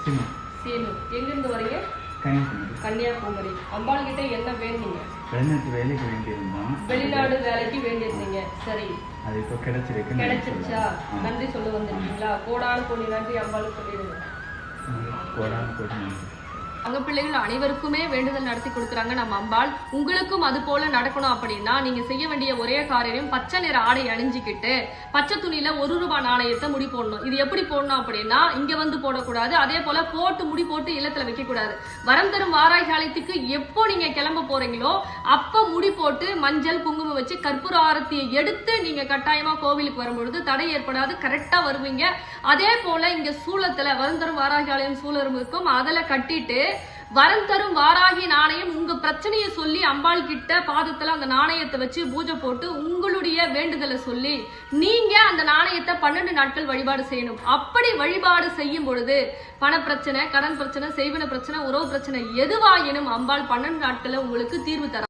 சீனு. எங்கிருந்து வரீங்க? கன்னியாகுமரி. அம்பாள் கிட்ட என்ன வேண்டீங்க? வெளிநாட்டு வேலைக்கு வேண்டியிருந்தோம். வெளிநாடு வேலைக்கு வேண்டியிருந்தீங்க. சரி, அது இப்போ கிடைச்சிருக்கு. கிடைச்சிருச்சா? நன்றி சொல்ல வந்திருக்கீங்களா? கோடான கோடி நன்றி அம்பாளுக்கு சொல்லிடுங்க. கோடான கோடி நன்றி. அங்க பிள்ளைகள் அனைவருக்குமே வேண்டுதல் நடத்தி கொடுக்குறாங்க நம்ம அம்பாள். உங்களுக்கும் அது போல நடக்கணும் அப்படின்னா நீங்க செய்ய வேண்டிய ஒரே காரியம் பச்சை நிற ஆடை அணிஞ்சுக்கிட்டு பச்சை துணியில ₹1 நாணயத்தை முடி போடணும். இது எப்படி போடணும் அப்படின்னா இங்க வந்து போடக்கூடாது, அதே போல போட்டு முடி போட்டு இல்லத்துல வைக்க கூடாது. வரம் தரும் வாராகி ஆலயத்துக்கு எப்போ நீங்க கிளம்ப போறீங்களோ அப்ப முடி போட்டு மஞ்சள் குங்குமம் வச்சு கற்பூர ஆரத்தியை எடுத்து நீங்க கட்டாயமா கோவிலுக்கு வரும்பொழுது தடை ஏற்படாது, கரெக்டா வருவீங்க. அதே போல இங்க சூளத்துல வரம் தரும் வாராகி ஆலயம் சூழலும் இருக்கும், அதில் கட்டிட்டு வரம் தரும் வாராகி நாணயம் உங்க பிரச்சனையை சொல்லி அம்பாள் கிட்ட பாதத்துல அந்த நாணயத்தை வச்சு பூஜை போட்டு உங்களுடைய வேண்டுதலை சொல்லி நீங்க அந்த நாணயத்தை 12 நாட்கள் வழிபாடு செய்யணும். அப்படி வழிபாடு செய்யும் பொழுது பண பிரச்சனை, கடன் பிரச்சனை, செய்வன பிரச்சனை, உறவு பிரச்சனை எதுவாயினும் அம்பாள் 12 நாட்கள்ல உங்களுக்கு தீர்வு தர